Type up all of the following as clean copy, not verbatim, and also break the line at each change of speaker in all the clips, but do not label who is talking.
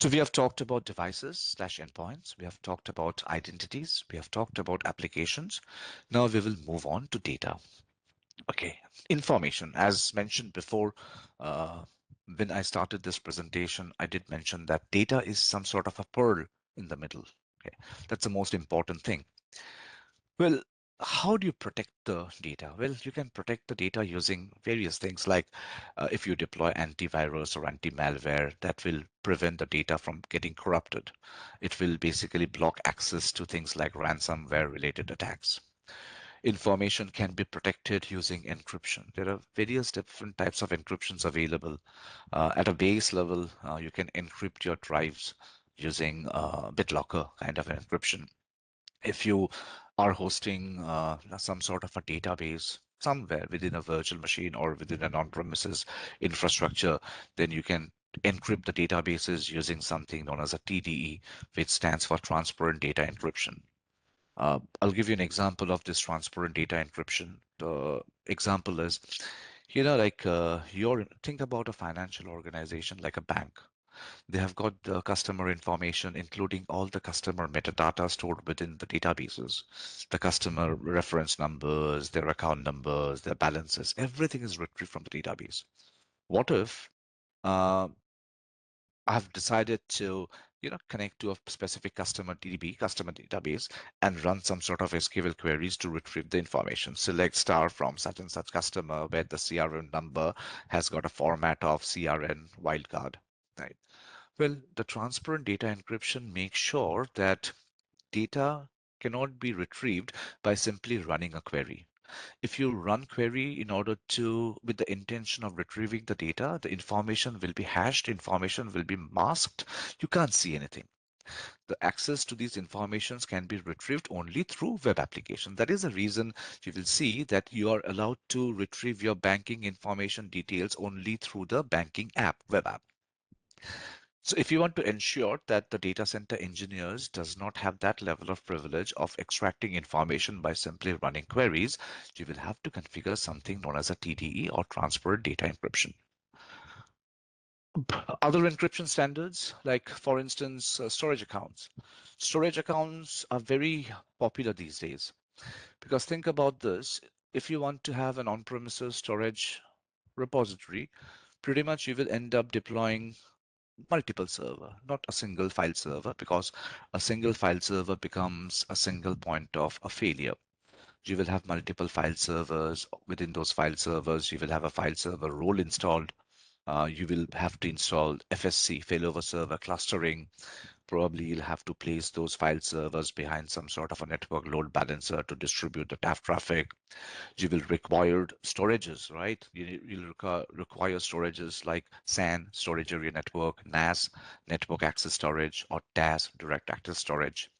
So we have talked about devices slash endpoints. We have talked about identities. We have talked about applications. Now we will move on to data. Okay, information. As mentioned before, uh, when I started this presentation, I did mention that data is some sort of a pearl in the middle. Okay, that's the most important thing. Well, how do you protect the data? Well, you can protect the data using various things like if you deploy antivirus or anti-malware, that will prevent the data from getting corrupted. It will basically block access to things like ransomware related attacks. Information can be protected using encryption. There are various different types of encryptions available. At a base level, you can encrypt your drives using BitLocker kind of an encryption. If you are hosting some sort of a database somewhere within a virtual machine or within an on-premises infrastructure, then you can encrypt the databases using something known as a TDE, which stands for Transparent Data Encryption. I'll give you an example of this transparent data encryption. The example is, like think about a financial organization like a bank. They have got the customer information, including all the customer metadata stored within the databases, the customer reference numbers, their account numbers, their balances, everything is retrieved from the database. What if uh, I've decided to, connect to a specific customer database, and run some sort of SQL queries to retrieve the information. Select star from such and such customer where the CRN number has got a format of CRN wildcard, right? Well, the transparent data encryption makes sure that data cannot be retrieved by simply running a query. If you run query in order to, with the intention of retrieving the data, the information will be hashed, information will be masked. You can't see anything. The access to these informations can be retrieved only through web application. That is the reason you will see that you are allowed to retrieve your banking information details only through the banking app, web app. So if you want to ensure that the data center engineers does not have that level of privilege of extracting information by simply running queries, you will have to configure something known as a TDE or transparent data encryption. Other encryption standards, like for instance, storage accounts. Storage accounts are very popular these days because think about this. If you want to have an on-premises storage repository, pretty much you will end up deploying multiple server, not a single file server, because a single file server becomes a single point of a failure. You will have multiple file servers. Within those file servers, you will have a file server role installed. You will have to install FSC, failover server clustering. Probably you'll have to place those file servers behind some sort of a network load balancer to distribute the TAF traffic. You will require storages, right? You'll require storages like SAN, storage area network, NAS, network access storage, or DAS, direct access storage.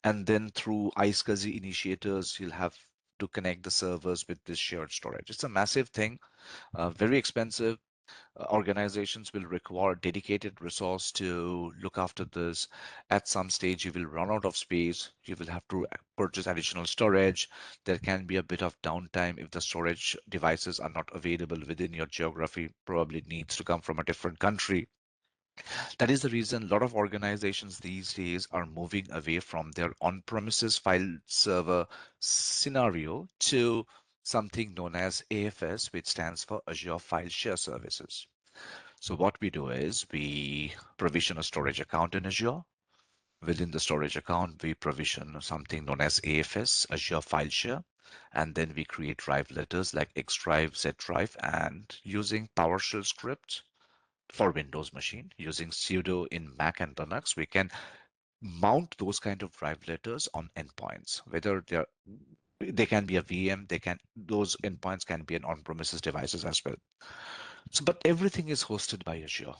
And then through iSCSI initiators, you'll have to connect the servers with this shared storage. It's a massive thing, very expensive. Organizations will require dedicated resource to look after this. At some stage, you will run out of space. You will have to purchase additional storage. There can be a bit of downtime if the storage devices are not available within your geography, probably needs to come from a different country. That is the reason a lot of organizations these days are moving away from their on-premises file server scenario to something known as AFS, which stands for Azure File Share Services. So what we do is we provision a storage account in Azure. Within the storage account, we provision something known as AFS, Azure File Share, and then we create drive letters like X drive, Z drive, and using PowerShell script for Windows machine, using sudo in Mac and Linux, we can mount those kind of drive letters on endpoints, whether they can be a VM, those endpoints can be an on-premises devices as well. So, but everything is hosted by Azure.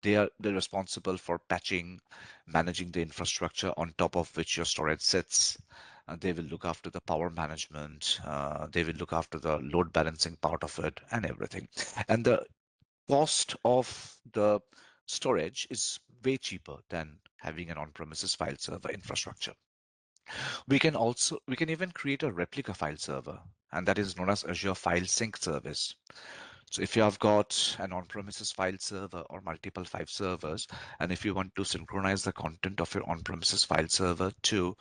They're responsible for patching, managing the infrastructure on top of which your storage sits. They will look after the power management. They will look after the load balancing part of it and everything. And the cost of the storage is way cheaper than having an on-premises file server infrastructure. We can even create a replica file server, and that is known as Azure File Sync Service. So if you have got an on-premises file server or multiple file servers, and if you want to synchronize the content of your on-premises file server to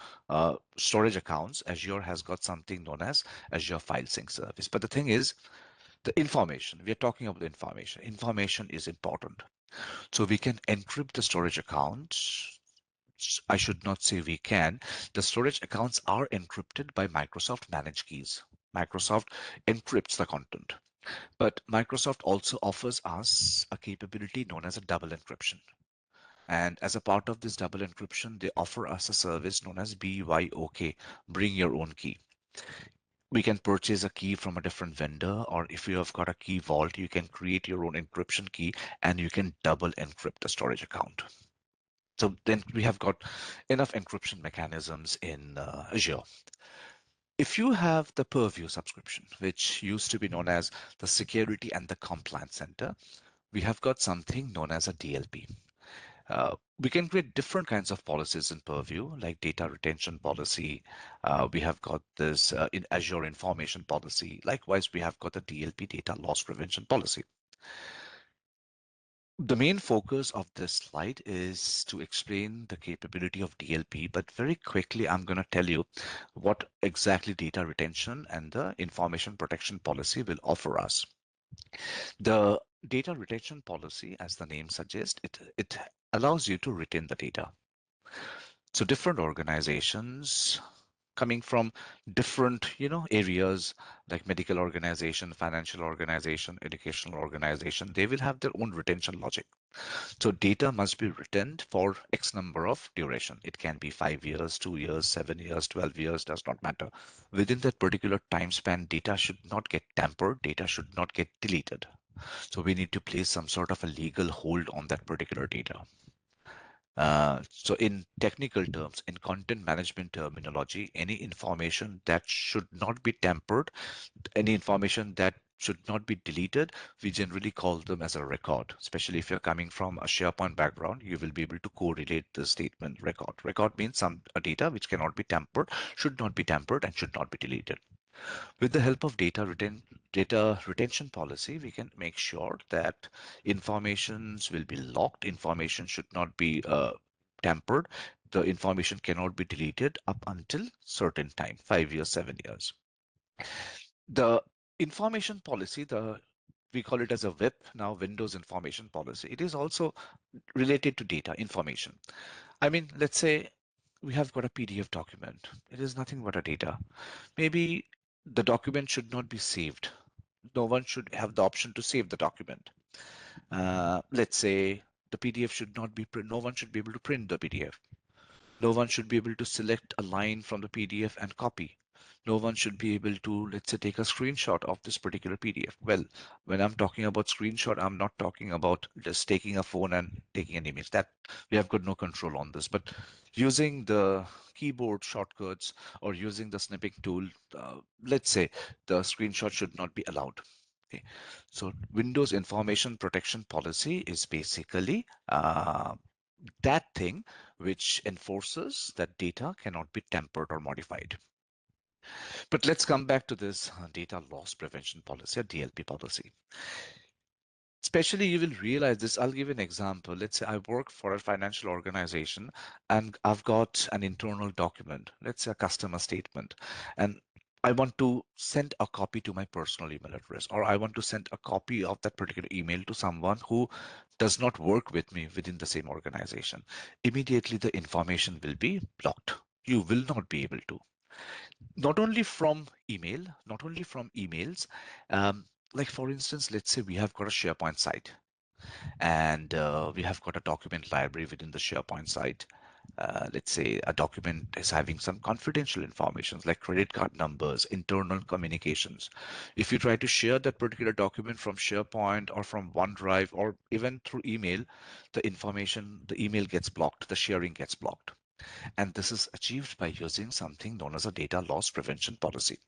storage accounts, Azure has got something known as Azure File Sync Service. But the thing is, the information, we are talking about the information. Information is important. So we can encrypt the storage accounts. I should not say we can. The storage accounts are encrypted by Microsoft managed keys. Microsoft encrypts the content. But Microsoft also offers us a capability known as a double encryption. And as a part of this double encryption, they offer us a service known as BYOK, bring your own key. We can purchase a key from a different vendor, or if you have got a key vault, you can create your own encryption key and you can double encrypt the storage account. So then we have got enough encryption mechanisms in Azure. If you have the Purview subscription, which used to be known as the Security and the Compliance Center, we have got something known as a DLP. We can create different kinds of policies in Purview, like data retention policy. We have got this in Azure information policy. Likewise, we have got the DLP data loss prevention policy. The main focus of this slide is to explain the capability of DLP, but very quickly, I'm going to tell you what exactly data retention and the information protection policy will offer us. The data retention policy, as the name suggests, it allows you to retain the data. So different organizations coming from different, areas like medical organization, financial organization, educational organization, they will have their own retention logic. So data must be retained for X number of duration. It can be 5 years, 2 years, 7 years, 12 years, does not matter. Within that particular time span, data should not get tampered, data should not get deleted. So we need to place some sort of a legal hold on that particular data. So in technical terms, in content management terminology, any information that should not be tampered, any information that should not be deleted, we generally call them as a record. Especially if you're coming from a SharePoint background, you will be able to correlate the statement record. Record means some a data which cannot be tampered, should not be tampered, and should not be deleted. With the help of data retention policy, we can make sure that informations will be locked. Information should not be tampered. The information cannot be deleted up until certain time, 5 years, 7 years. The information policy, we call it as a WIP now, Windows Information Policy. It is also related to data information. I mean, let's say we have got a PDF document. It is nothing but a data. Maybe the document should not be saved. No one should have the option to save the document. Let's say the PDF should not be print. No one should be able to print the PDF. No one should be able to select a line from the PDF and copy. No one should be able to, let's say, take a screenshot of this particular PDF. Well, when I'm talking about screenshot, I'm not talking about just taking a phone and taking an image. That we have got no control on this. But using the keyboard shortcuts or using the snipping tool, let's say the screenshot should not be allowed. Okay. So Windows Information Protection Policy is basically that thing which enforces that data cannot be tampered or modified. But let's come back to this data loss prevention policy or DLP policy. Especially, you will realize this. I'll give you an example. Let's say I work for a financial organization and I've got an internal document, let's say a customer statement, and I want to send a copy to my personal email address, or I want to send a copy of that particular email to someone who does not work with me within the same organization. Immediately, the information will be blocked. You will not be able to. Not only from email, not only from emails, like for instance, let's say we have got a SharePoint site and we have got a document library within the SharePoint site. Let's say a document is having some confidential information like credit card numbers, internal communications. If you try to share that particular document from SharePoint or from OneDrive or even through email, the email gets blocked, the sharing gets blocked. And this is achieved by using something known as a data loss prevention policy.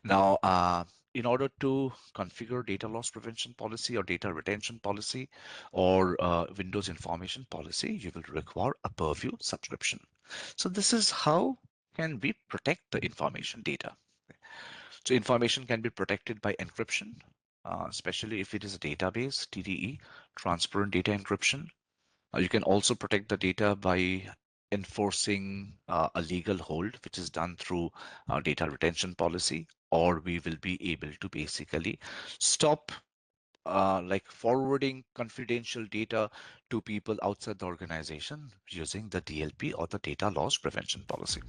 Now, in order to configure data loss prevention policy or data retention policy or Windows information policy, you will require a Purview subscription. So this is how can we protect the information data. So information can be protected by encryption. especially if it is a database, TDE, transparent data encryption. You can also protect the data by enforcing a legal hold, which is done through data retention policy, or we will be able to basically stop like forwarding confidential data to people outside the organization using the DLP or the data loss prevention policy.